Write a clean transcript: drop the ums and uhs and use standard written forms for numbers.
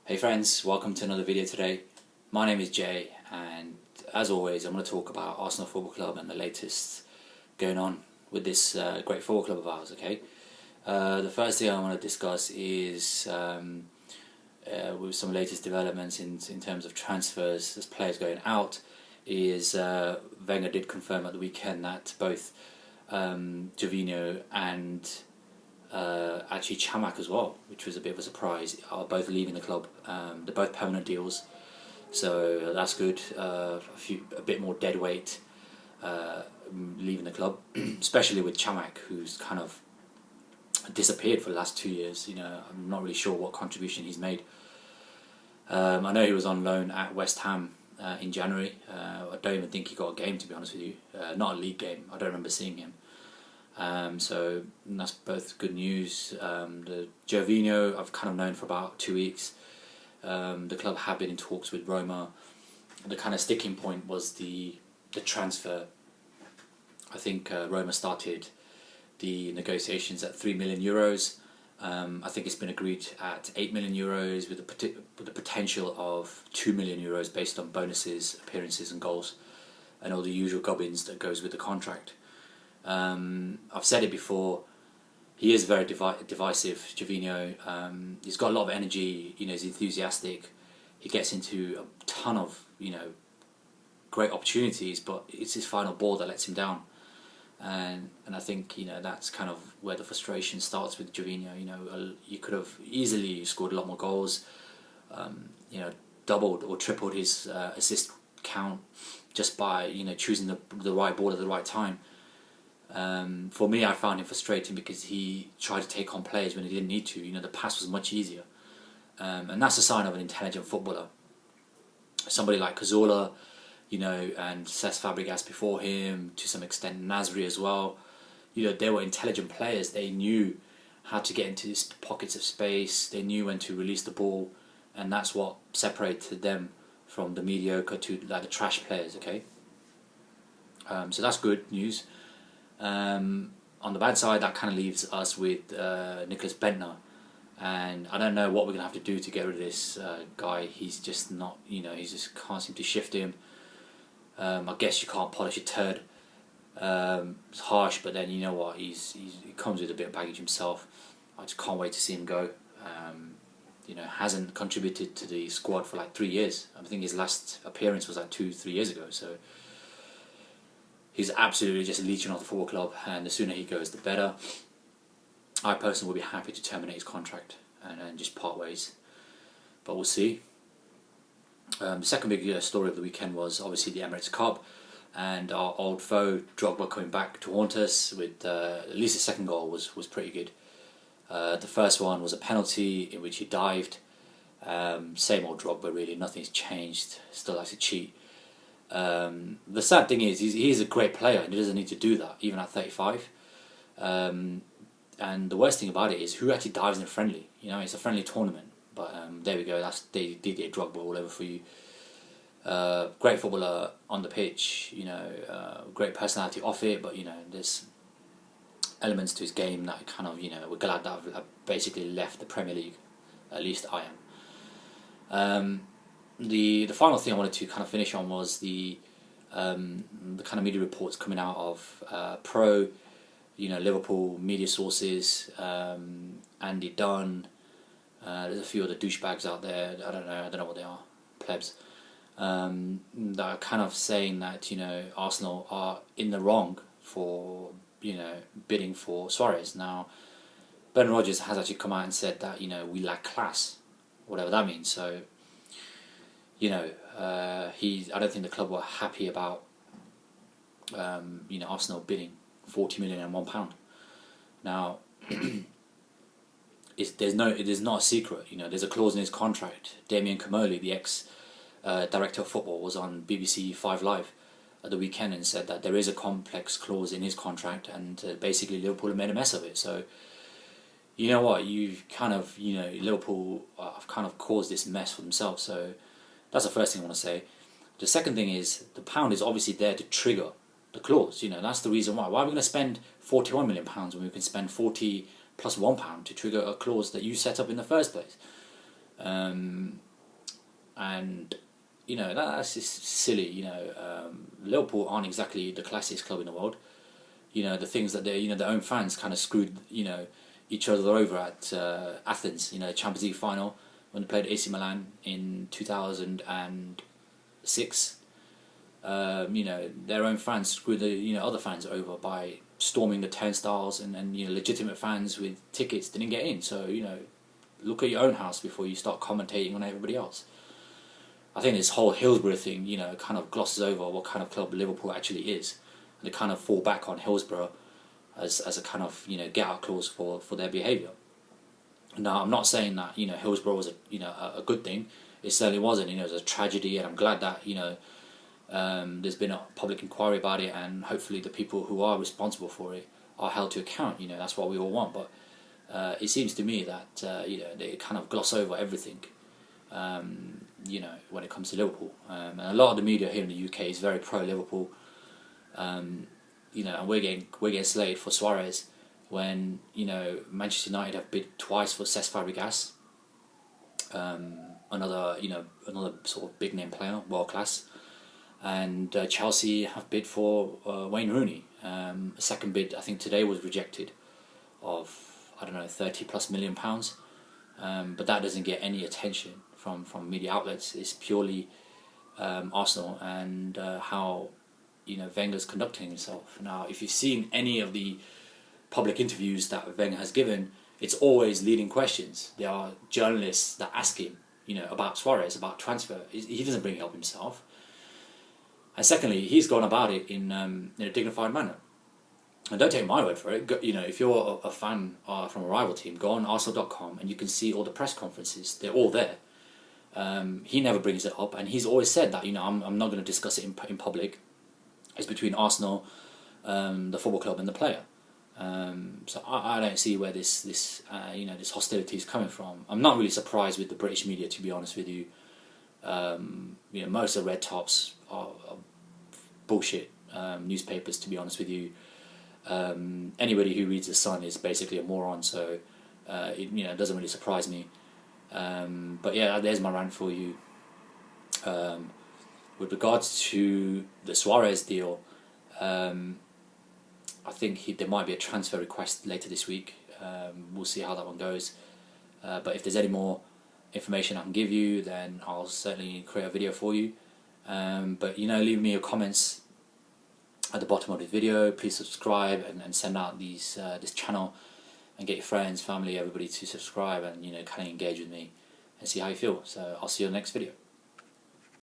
Hey friends, welcome to another video today. My name is Jay, and as always I'm going to talk about Arsenal Football Club and the latest going on with this great football club of ours, okay? The first thing I want to discuss is with some latest developments in terms of transfers, as players going out, is Wenger did confirm at the weekend that both Gervinho and actually Chamak as well, which was a bit of a surprise, are both leaving the club. They're both permanent deals, so that's good. A bit more dead weight leaving the club, especially with Chamak, who's kind of disappeared for the last 2 years. I'm not really sure what contribution he's made. I know he was on loan at West Ham in January. I don't even think he got a game, to be honest with you. Not a league game. I don't remember seeing him. So that's both good news. The Gervinho I've kind of known for about 2 weeks. The club have been in talks with Roma. The kind of sticking point was the transfer. I think Roma started the negotiations at €3 million. I think it's been agreed at €8 million with the potential of €2 million based on bonuses, appearances and goals and all the usual gubbins that goes with the contract. I've said it before, he is very divisive, Gervinho. He's got a lot of energy, he's enthusiastic, he gets into a ton of, great opportunities, but it's his final ball that lets him down. And I think, that's kind of where the frustration starts with Gervinho. You could have easily scored a lot more goals, doubled or tripled his assist count just by, choosing the right ball at the right time. For me, I found him frustrating because he tried to take on players when he didn't need to. The pass was much easier, and that's a sign of an intelligent footballer. Somebody like Cazorla, and Cesc Fabregas before him, to some extent Nasri as well. They were intelligent players. They knew how to get into pockets of space. They knew when to release the ball, and that's what separated them from the mediocre to the trash players. Okay, so that's good news. On the bad side, that kind of leaves us with Nicholas Bentner, and I don't know what we're going to have to do to get rid of this guy. He's just not, he just can't seem to shift him. I guess you can't polish a turd. It's harsh, but then you know what, he comes with a bit of baggage himself. I just can't wait to see him go. Hasn't contributed to the squad for like 3 years. I think his last appearance was like 2-3 years ago, so he's absolutely just leeching off the football club, and the sooner he goes, the better. I personally will be happy to terminate his contract and just part ways, but we'll see. The second big story of the weekend was obviously the Emirates Cup, and our old foe Drogba coming back to haunt us with at least the second goal was pretty good. The first one was a penalty in which he dived. Same old Drogba really, nothing's changed, still likes to cheat. The sad thing is he's a great player and he doesn't need to do that even at 35. And the worst thing about it is who actually dives in a friendly. It's a friendly tournament, but there we go. That's Didier Drogba all over for you. Great footballer on the pitch, great personality off it, but there's elements to his game that kind of we're glad that I've basically left the Premier League. At least I am. The final thing I wanted to kind of finish on was the kind of media reports coming out of Liverpool media sources, Andy Dunn. There's a few other douchebags out there. I don't know what they are, plebs. That are kind of saying that Arsenal are in the wrong for bidding for Suarez. Now, Ben Rodgers has actually come out and said that we lack class, whatever that means. So. I don't think the club were happy about Arsenal bidding £40 million and £1. Now, it is not a secret. There's a clause in his contract. Damien Comolli, the ex director of football, was on BBC 5 Live at the weekend and said that there is a complex clause in his contract, and basically Liverpool have made a mess of it. So, you know what? You've kind of Liverpool have kind of caused this mess for themselves. So. That's the first thing I want to say. The second thing is the pound is obviously there to trigger the clause. That's the reason why. Why are we going to spend £41 million when we can spend 40 plus £1 to trigger a clause that you set up in the first place? And that's just silly. Liverpool aren't exactly the classiest club in the world. The things that their own fans kind of screwed each other over at Athens. Champions League final when they played AC Milan in 2006. Their own fans screwed the other fans over by storming the turnstiles, and legitimate fans with tickets didn't get in. So look at your own house before you start commentating on everybody else. I think this whole Hillsborough thing, kind of glosses over what kind of club Liverpool actually is, and they kind of fall back on Hillsborough as a kind of get out clause for their behaviour. Now, I'm not saying that Hillsborough was a good thing. It certainly wasn't. It was a tragedy, and I'm glad that there's been a public inquiry about it, and hopefully the people who are responsible for it are held to account. That's what we all want. But it seems to me that they kind of gloss over everything. When it comes to Liverpool, and a lot of the media here in the UK is very pro Liverpool. And we're getting slated for Suarez when Manchester United have bid twice for Cesc Fabregas, another sort of big name player, world class, and Chelsea have bid for Wayne Rooney. A second bid, I think today, was rejected of £30+ million, but that doesn't get any attention from media outlets. It's purely Arsenal and how Wenger's conducting himself. Now, if you've seen any of the public interviews that Wenger has given, it's always leading questions. There are journalists that ask him, about Suarez, about transfer. He doesn't bring it up himself. And secondly, he's gone about it in a dignified manner. And don't take my word for it. If you're a fan from a rival team, go on Arsenal.com and you can see all the press conferences. They're all there. He never brings it up, and he's always said that I'm not going to discuss it in public. It's between Arsenal, the football club, and the player. So I don't see where this hostility is coming from. I'm not really surprised with the British media, to be honest with you. Most of the red tops are bullshit newspapers, to be honest with you. Anybody who reads The Sun is basically a moron, so it doesn't really surprise me. But yeah, there's my rant for you. With regards to the Suarez deal, I think there might be a transfer request later this week. We'll see how that one goes. But if there's any more information I can give you, then I'll certainly create a video for you. But leave me your comments at the bottom of the video. Please subscribe and send out this channel, and get your friends, family, everybody to subscribe and kind of engage with me and see how you feel. So I'll see you in the next video.